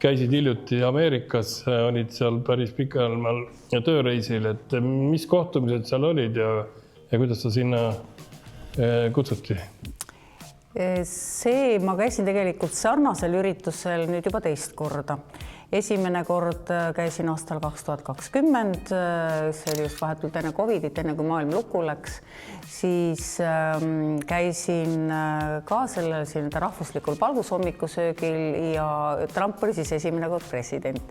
käisid hiljuti Ameerikas, olid seal päris pikal tööreisil, et mis kohtumised seal olid ja kuidas sa sinna kutsuti? Ma käisin tegelikult sarnasel üritusel nüüd juba teist korda. Esimene kord käisin aastal 2020, see oli just vahetult enne Covidit, enne kui maailm lukku läks, siis käisin ka sellel rahvuslikul palvushommikusöögil ja Trump oli siis esimene kord president.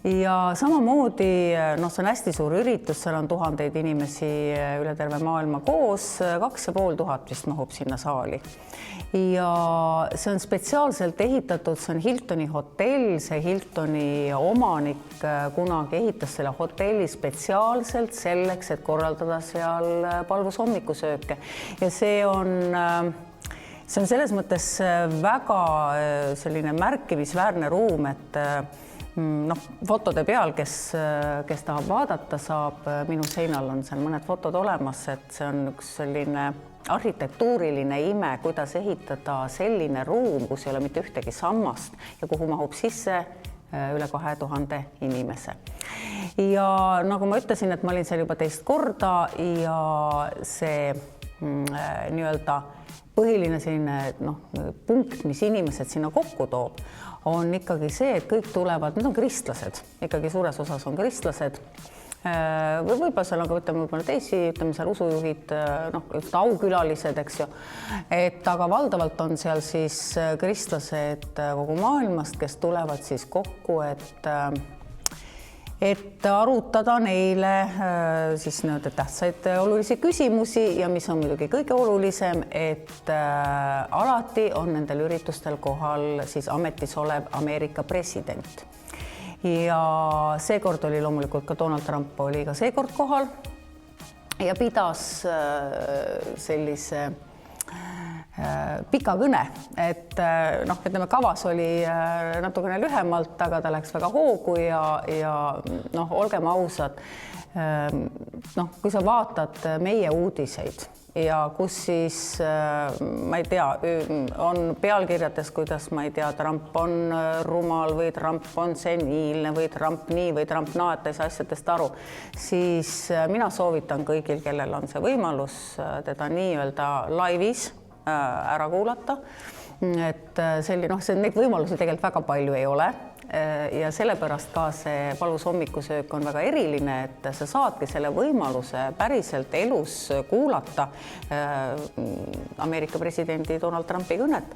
Ja samamoodi, see on hästi suur üritus, seal on tuhandeid inimesi üle terve maailma koos, 2500 vist mahub sinna saali. Ja see on spetsiaalselt ehitatud, see on Hiltoni hotell, see Hiltoni omanik kunagi ehitas selle hotelli spetsiaalselt selleks, et korraldada seal palvushommikusööke. Ja see on selles mõttes väga selline märkimisväärne ruum, et fotode peal, kes tahab vaadata, saab, minu seinal on seal mõned fotod olemas, et see on üks selline arhitektuuriline ime, kuidas ehitada selline ruum, kus ei ole mitte ühtegi sammast ja kuhu mahub sisse üle 2000 inimese. Ja nagu ma ütlesin, et ma olin seal juba teist korda ja see nii-öelda põhiline selline punkt, mis inimesed sinna kokku toob, on ikkagi see, et kõik tulevad, need on kristlased, ikkagi suures osas on kristlased. Võib-olla seal on ka teisi, seal usujuhid, aukülalised, eks ju. Aga valdavalt on seal siis kristlased kogu maailmast, kes tulevad siis kokku, et arutada neile siis tähtsaid olulisi küsimusi ja mis on muidugi kõige olulisem, et alati on nendel üritustel kohal siis ametis olev Ameerika president. Ja seekord oli loomulikult ka Donald Trump oli ka seekord kohal ja pidas sellise pika kõne, et ütleme, kavas oli natukene lühemalt, aga ta läks väga hoogu ja olgem ausad, kui sa vaatad meie uudiseid ja kus siis, ma ei tea, on pealkirjades, kuidas, ma ei tea, Trump on rumal või Trump on seniilne või Trump nii või Trump naa, et ei saa asjadest aru, siis mina soovitan kõigil, kellel on see võimalus teda nii-öelda laivis ära kuulata, et neid võimalusi tegelikult väga palju ei ole ja sellepärast ka see palvushommikusöök on väga eriline, et sa saadki selle võimaluse päriselt elus kuulata Ameerika presidendi Donald Trumpi kõnet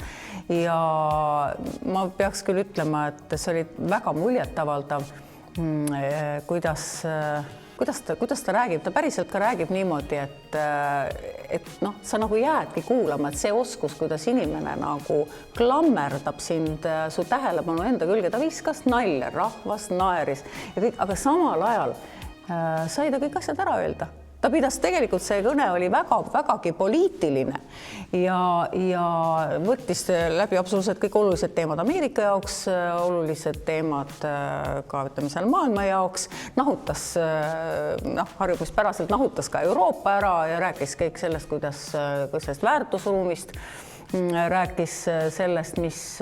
ja ma peaks küll ütlema, et see oli väga muljetavaldav, kuidas ta räägib, ta päriselt ka räägib niimoodi, et sa nagu jäädki kuulama, et see oskus, kuidas inimene nagu klammerdab sind su tähelepanu enda külge, ta viskas nalja, rahvas naeris ja kõik, aga samal ajal sai ta kõik asjad ära öelda. Ta pidas tegelikult, see kõne oli vägagi poliitiline ja võttis läbi absoluutselt kõik olulised teemad Ameerika jaoks, olulised teemad ka seal maailma jaoks, nahutas, harjumuspäraselt nahutas ka Euroopa ära ja rääkis kõik sellest, kuidas sellest väärtusruumist, rääkis sellest, mis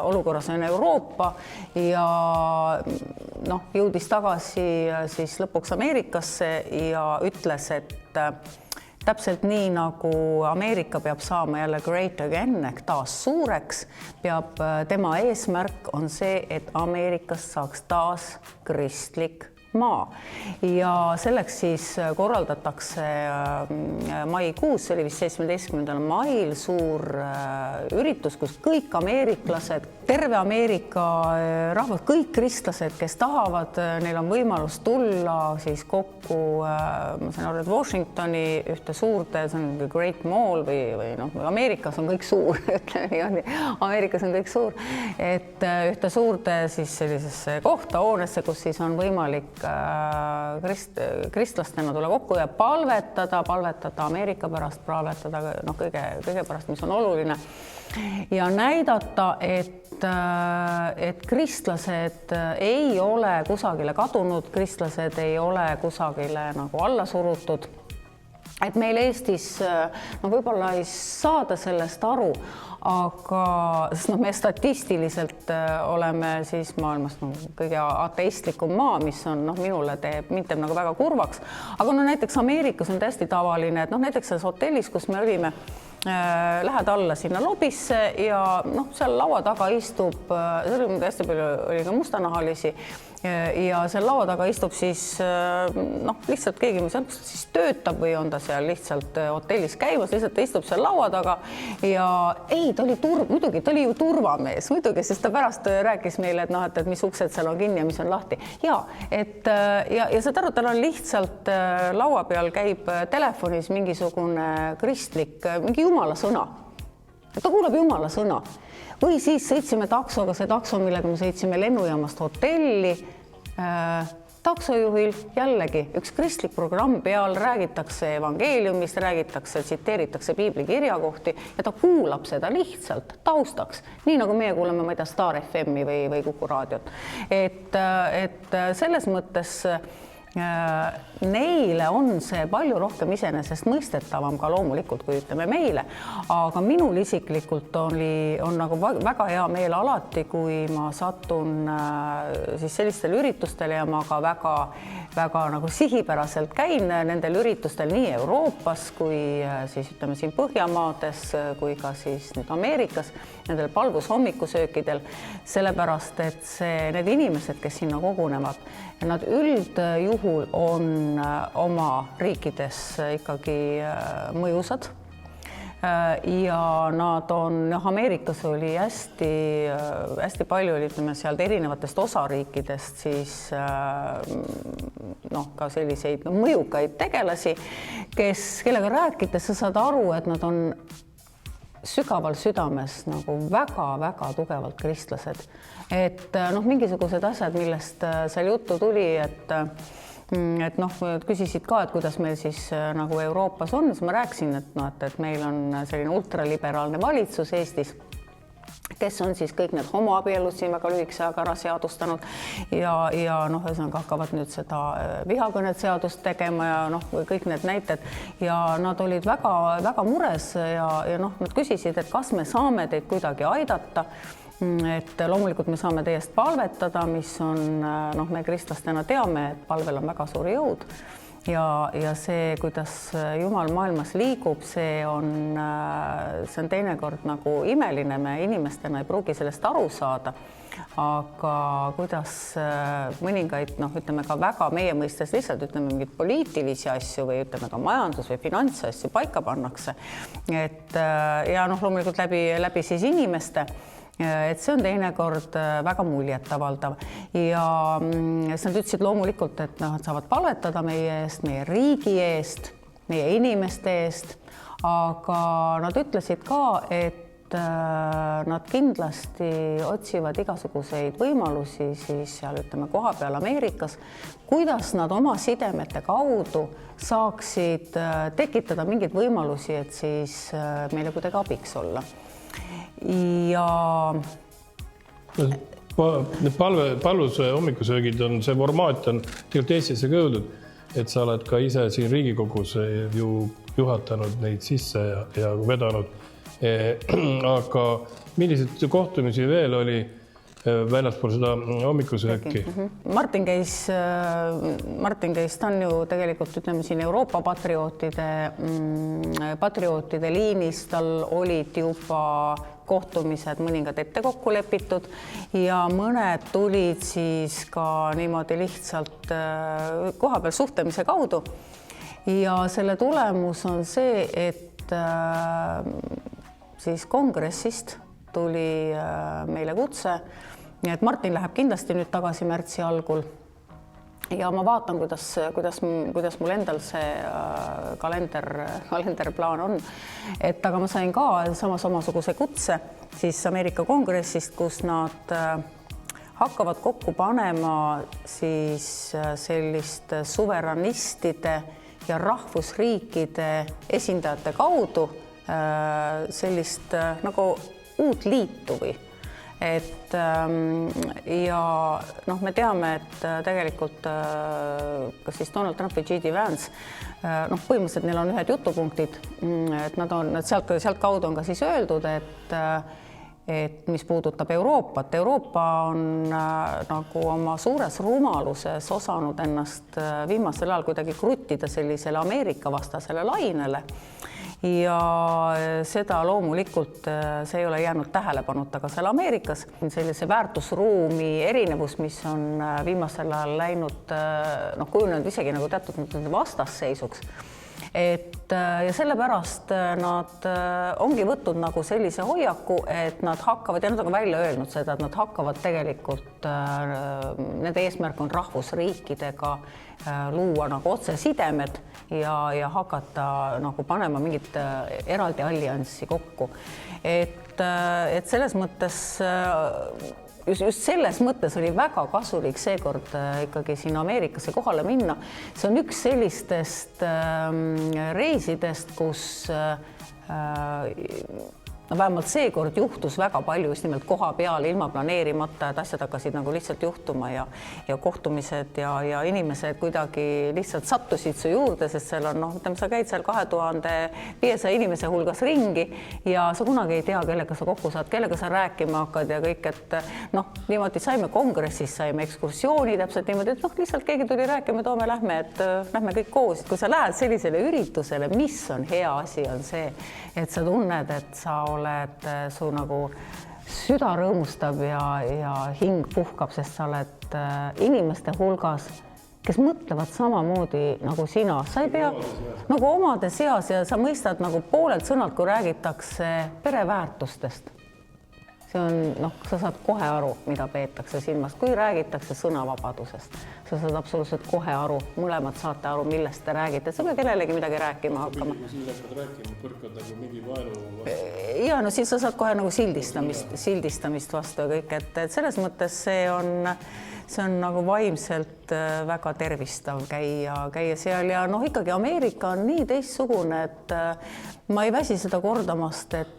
olukorras on Euroopa ja jõudis tagasi siis lõpuks Ameerikasse ja ütles, et täpselt nii, nagu Ameerika peab saama jälle great again ehk taas suureks, peab tema eesmärk on see, et Ameerikast saaks taas kristlik maa ja selleks siis korraldatakse maikuus, see oli vist 17. mail suur üritus, kus kõik ameeriklased, terve Ameerika rahvas, kõik kristlased, kes tahavad, neil on võimalus tulla siis kokku, ma saan aru, et Washingtoni ühte suurde, see on Great Mall või Ameerikas on kõik suur, ütleme, Ameerikas on kõik suur, et ühte suurde siis sellisesse kohta, hoonesse, kus siis on võimalik kristlastena tulla kokku ja palvetada Ameerika pärast, palvetada kõige pärast, mis on oluline ja näidata, et kristlased ei ole kusagile kadunud, kristlased ei ole kusagile nagu alla surutud et meil Eestis no võib-olla ei saada sellest aru, aga sest me statistiliselt oleme siis maailmas kõige ateistlikum maa, mis on minule mind teeb nagu väga kurvaks, aga no näiteks Ameerikas on täiesti tavaline, et näiteks selles hotellis, kus me olime, lähed alla sinna lobisse ja seal laua taga istub, seal oli hästi palju oli ka mustanahalisi ja seal laua taga istub siis lihtsalt keegi, mis siis töötab või on ta seal lihtsalt hotellis käimas, lihtsalt ta istub seal laua taga ja ei, ta oli muidugi, ta oli ju turvamees, muidugi, sest ta pärast rääkis meile, et mis uksed seal on kinni ja mis on lahti. Ja saad aru, tal on lihtsalt laua peal käib telefonis mingisugune kristlik, mingi jumala sõna. Ta kuulab jumala sõna. Või siis sõitsime taksoga, see takso, millega me sõitsime lennujaamast hotelli, taksojuhil jällegi üks kristlik programm peal, räägitakse evangeeliumist, tsiteeritakse piibli kirjakohti ja ta kuulab seda lihtsalt taustaks, nii nagu meie kuuleme, ma ei tea, Star FM-i või Kuku raadiot. Et selles mõttes neile on see palju rohkem iseenesest mõistetavam ka loomulikult, kui ütleme meile, aga minul isiklikult on nagu väga hea meel alati, kui ma satun siis sellistel üritustel ja ma ka väga nagu sihipäraselt käin nendel üritustel nii Euroopas kui siis ütleme siin Põhjamaades kui ka siis nüüd Ameerikas, nendel palvus hommikusöökidel, sellepärast, et need inimesed, kes sinna kogunevad, nad üldjuhul on oma riikides ikkagi mõjusad ja nad on, Ameerikas oli hästi palju, ütleme sealt erinevatest osariikidest siis ka selliseid mõjukaid tegelasi, kellega rääkides sa saad aru, et nad on sügaval südames nagu väga-väga tugevalt kristlased. Et mingisugused asjad, millest seal juttu tuli, et küsisid ka, et kuidas meil siis nagu Euroopas on, siis ma rääkisin, et meil on selline ultraliberaalne valitsus Eestis, kes on siis kõik need homoabielud siin väga lühikese aega ära seadustanud ja ühesõnaga hakkavad nüüd seda vihakõnet seadust tegema ja kõik need näited ja nad olid väga mures ja nad küsisid, et kas me saame teid kuidagi aidata, et loomulikult me saame teie eest palvetada, mis on, me kristlastena teame, et palvel on väga suur jõud ja see, kuidas Jumal maailmas liigub, see on teinekord nagu imeline, me inimestena ei pruugi sellest aru saada, aga kuidas mõningaid, ütleme ka väga meie mõistes lihtsalt ütleme mingid poliitilisi asju või ütleme ka majandus- või finantsasju paika pannakse, et ja loomulikult läbi siis inimeste, et see on teinekord väga muljetavaldav ja nad ütlesid loomulikult, et nad saavad palvetada meie eest, meie riigi eest, meie inimeste eest, aga nad ütlesid ka, et nad kindlasti otsivad igasuguseid võimalusi siis seal ütleme koha peal Ameerikas, kuidas nad oma sidemete kaudu saaksid tekitada mingeid võimalusi, et siis meile kuidagi abiks olla. Ja palvuse hommikusöögid on, see formaat on tegelikult Eestisse ka jõudnud, et sa oled ka ise siin Riigikogus ju juhatanud neid sisse ja vedanud. Aga milliseid kohtumisi veel oli väljaspool seda hommikusööki? Martin käis, ta on ju tegelikult ütleme siin Euroopa patriootide liinis, tal olid juba kohtumised mõningad ette kokku lepitud ja mõned tulid siis ka niimoodi lihtsalt kohapeal suhtlemise kaudu ja selle tulemus on see, et siis kongressist tuli meile kutse, nii et Martin läheb kindlasti nüüd tagasi märtsi algul ja ma vaatan, kuidas mul endal see kalenderplaan on, et aga ma sain ka samasuguse kutse siis Ameerika kongressist, kus nad hakkavad kokku panema siis sellist suveranistide ja rahvusriikide esindajate kaudu sellist nagu uut liitu või et ja noh, me teame, et tegelikult kas siis Donald Trump või J.D. Vance, noh, põhimõtteliselt neil on ühed jutupunktid, et nad sealt kaudu on ka siis öeldud, et mis puudutab Euroopat, Euroopa on nagu oma suures rumaluses osanud ennast viimasel ajal kuidagi kruttida sellisele Ameerika vastasele lainele. Ja seda loomulikult see ei ole jäänud tähelepanuta ka seal Ameerikas. Sellise väärtusruumi erinevus, mis on viimasel ajal läinud, noh, kujunenud isegi nagu teatud vastasseisuks. Ja sellepärast nad ongi võtnud nagu sellise hoiaku, et nad hakkavad, ja nad on välja öelnud seda, et nad hakkavad tegelikult, nende eesmärk on rahvusriikidega luua nagu otsesidemed ja hakata nagu panema mingit eraldi allianssi kokku. Et selles mõttes just selles mõttes oli väga kasulik seekord ikkagi siin Ameerikasse kohale minna. See on üks sellistest reisidest, kus vähemalt seekord juhtus väga palju just nimelt koha peal ilma planeerimata, et asjad hakkasid nagu lihtsalt juhtuma ja kohtumised ja inimesed kuidagi lihtsalt sattusid su juurde, sest seal on, noh, ütleme, sa käid seal 2500 inimese hulgas ringi ja sa kunagi ei tea, kellega sa kokku saad, kellega sa rääkima hakkad ja kõik, et noh, niimoodi saime kongressis, saime ekskursiooni täpselt niimoodi, et noh, lihtsalt keegi tuli rääkima, toome, lähme kõik koos. Kui sa lähed sellisele üritusele, mis on hea asi, on see, et sa tunned, et sa oled, su nagu süda rõõmustab ja hing puhkab, sest sa oled inimeste hulgas, kes mõtlevad samamoodi nagu sina. Sa ei pea nagu omade seas ja sa mõistad nagu poolelt sõnalt, kui räägitakse pereväärtustest. See on, noh, sa saad kohe aru, mida peetakse silmast, kui räägitakse sõnavabadusest. Sa saad absoluutselt kohe aru, mõlemad saate aru, millest te räägite. Sa pead kellelegi midagi rääkima hakkama. Siis hakkad rääkima, põrkad nagu mingi vaenu vastu. Ja no siis sa saad kohe nagu sildistamist vastu ja kõik, et selles mõttes see on nagu vaimselt väga tervistav käia seal ja noh, ikkagi Ameerika on nii teistsugune, et ma ei väsi seda kordamast, et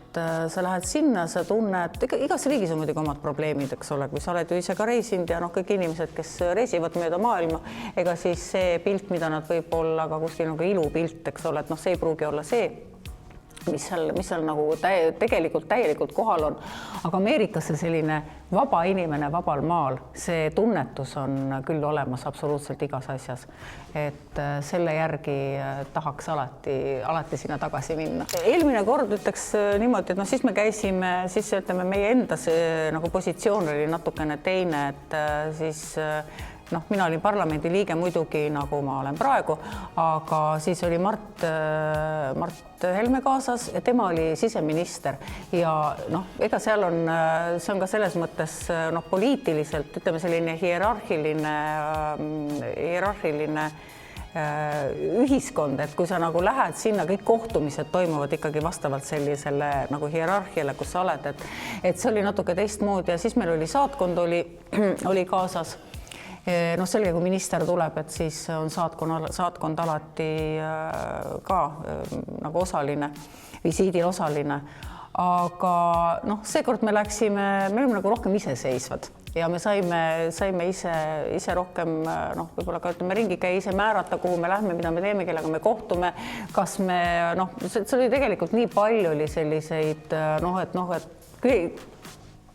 sa lähed sinna, sa tunned, igas riigis on muidugi omad probleemid, eks ole, kui sa oled ju ise ka reisinud ja noh, kõik inimesed, kes reisivad mööda maailma, ega siis see pilt, mida nad võib olla ka kuskil nagu ilupilt, eks ole, et noh, see ei pruugi olla see, mis seal nagu tegelikult täielikult kohal on. Aga Ameerikas see selline vaba inimene vabal maal, see tunnetus on küll olemas absoluutselt igas asjas. Et selle järgi tahaks alati sinna tagasi minna. Eelmine kord ütleks niimoodi, et noh, siis me käisime, siis ütleme, meie enda nagu positsioon oli natukene teine, et siis noh, mina olin parlamendi liige muidugi, nagu ma olen praegu, aga siis oli Mart Helme kaasas ja tema oli siseminister ja noh, ega seal on, see on ka selles mõttes noh, poliitiliselt, ütleme selline hierarhiline ühiskond, et kui sa nagu lähed sinna, kõik kohtumised toimuvad ikkagi vastavalt sellisele nagu hierarhiale, kus sa oled, et see oli natuke teistmoodi ja siis meil oli saatkond oli kaasas. Noh, selge, kui minister tuleb, et siis on saatkond alati ka nagu osaline, visiidil osaline. Aga noh, seekord me olime nagu rohkem iseseisvad ja me saime ise rohkem, noh, võib-olla ka ütleme ringi käia ise määrata, kuhu me lähme, mida me teeme, kellega me kohtume, kas me, noh, see oli tegelikult nii palju oli selliseid, et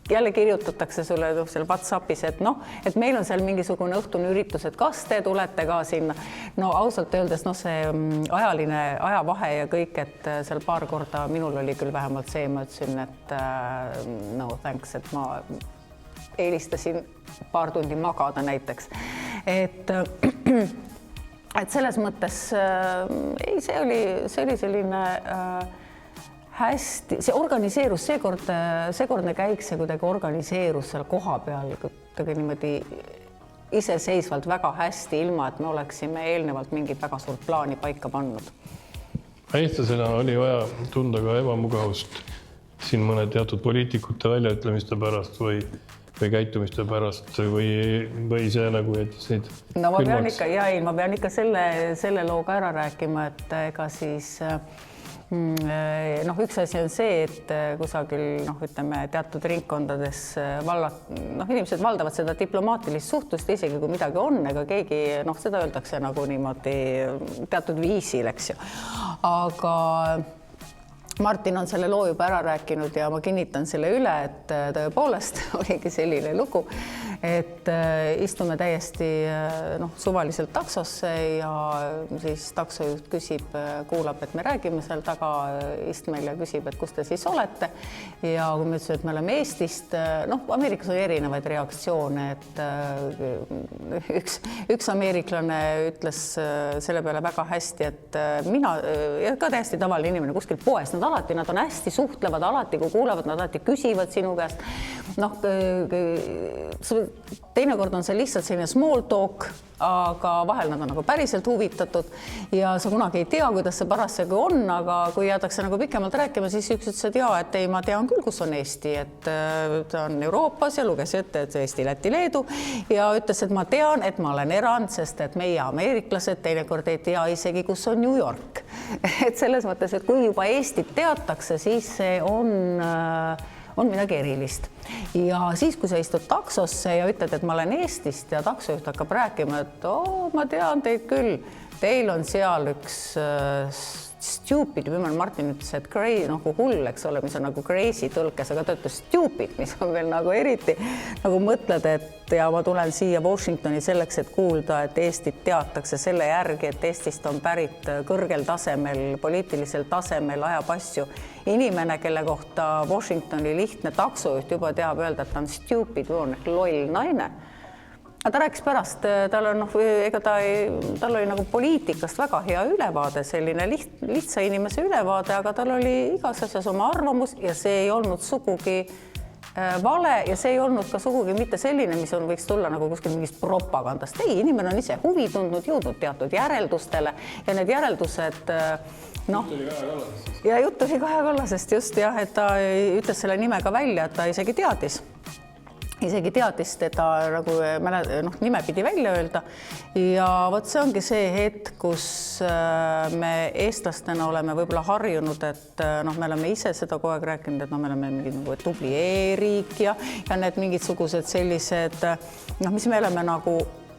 jälle kirjutatakse sulle selle WhatsAppis, et noh, et meil on seal mingisugune õhtune üritus, et kas te tulete ka sinna. No ausalt öeldes, noh, see ajavahe ja kõik, et seal paar korda minul oli küll vähemalt see, ma ütlesin, et no thanks, et ma eelistasin paar tundi magada näiteks. Et selles mõttes ei, see oli selline hästi, see organiseerus, seekordne käik, see kuidagi organiseerus seal koha peal kuidagi niimoodi iseseisvalt väga hästi, ilma et me oleksime eelnevalt mingit väga suurt plaani paika pannud. Eestlasena oli vaja tunda ka ebamugavust siin mõne teatud poliitikute väljaütlemiste pärast või käitumiste pärast või see nagu jättis neid no ma pean ikka selle loo ka ära rääkima, et ega siis noh, üks asi on see, et kusagil noh, ütleme teatud ringkondades inimesed valdavad seda diplomaatilist suhtlust, isegi kui midagi on, ega keegi noh, seda öeldakse nagu niimoodi teatud viisil, eks ju. Aga Martin on selle loo juba ära rääkinud ja ma kinnitan selle üle, et tõepoolest oligi selline lugu, et istume täiesti suvaliselt taksosse ja siis taksojuht küsib, kuulab, et me räägime seal taga istmel ja küsib, et kus te siis olete. Ja kui me ütlesin, et me oleme Eestist, Ameerikas on erinevaid reaktsioone, et üks ameeriklane ütles selle peale väga hästi, et mina ja ka täiesti tavaline inimene kuskil poes, nad on hästi suhtlevad, alati kui kuulevad, nad alati küsivad sinu käest. Teinekord on see lihtsalt selline small talk, aga vahel nad on nagu päriselt huvitatud ja sa kunagi ei tea, kuidas see parasjagu on, aga kui jäädakse nagu pikemalt rääkima, siis üks ütles, et jaa, et ei, ma tean küll, kus on Eesti, et ta on Euroopas ja luges ette, et Eesti, Läti, Leedu ja ütles, et ma tean, et ma olen erand, sest et meie ameeriklased teinekord ei tea isegi, kus on New York. Et selles mõttes, et kui juba Eestit teatakse, siis see on midagi erilist. Ja siis, kui sa istud taksosse ja ütled, et ma olen Eestist ja taksojuht hakkab rääkima, et ma tean teid küll, teil on seal üks stupid, Martin ütles, et nagu hull, eks ole, mis on nagu crazy tõlkes, aga ta ütles stupid, mis on veel nagu eriti nagu mõtled, et ja ma tulen siia Washingtoni selleks, et kuulda, et Eestit teatakse selle järgi, et Eestist on pärit kõrgel tasemel, poliitilisel tasemel ajab asju inimene, kelle kohta Washingtoni lihtne taksojuht juba teab öelda, et ta on stupid või on loll naine. Ta rääkis pärast, tal oli nagu poliitikast väga hea ülevaade, selline lihtsa inimese ülevaade, aga tal oli igas asjas oma arvamus ja see ei olnud sugugi vale ja see ei olnud ka sugugi mitte selline, mis võiks tulla nagu kuskil mingist propagandast. Ei, inimene on ise huvi tundnud, jõudnud teatud järeldustele ja need järeldused ja jutt oli Kaja Kallasest just jah, et ta ütles selle nime ka välja, et ta isegi teadis teda nagu nime pidi välja öelda ja vot see ongi see hetk, kus me eestlastena oleme võib-olla harjunud, et me oleme ise seda kogu aeg rääkinud, et me oleme mingi nagu tubli e-riik ja need mingisugused sellised, mis me oleme nagu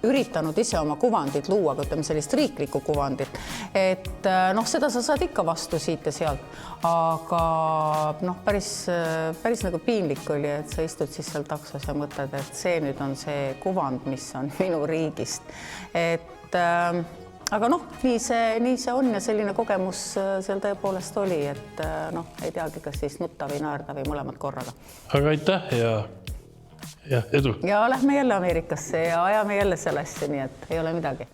üritanud ise oma kuvandit luua, kui ütleme sellist riiklikku kuvandit, et seda sa saad ikka vastu siit ja sealt, aga päris nagu piinlik oli, et sa istud siis seal taksos ja mõtled, et see nüüd on see kuvand, mis on minu riigist, et aga nii see on ja selline kogemus seal tõepoolest oli, et ei teagi, kas siis nutta või naerda või mõlemad korraga. Aga aitäh ja edu! Ja lähme jälle Ameerikasse ja ajame jälle seal asja, nii et ei ole midagi.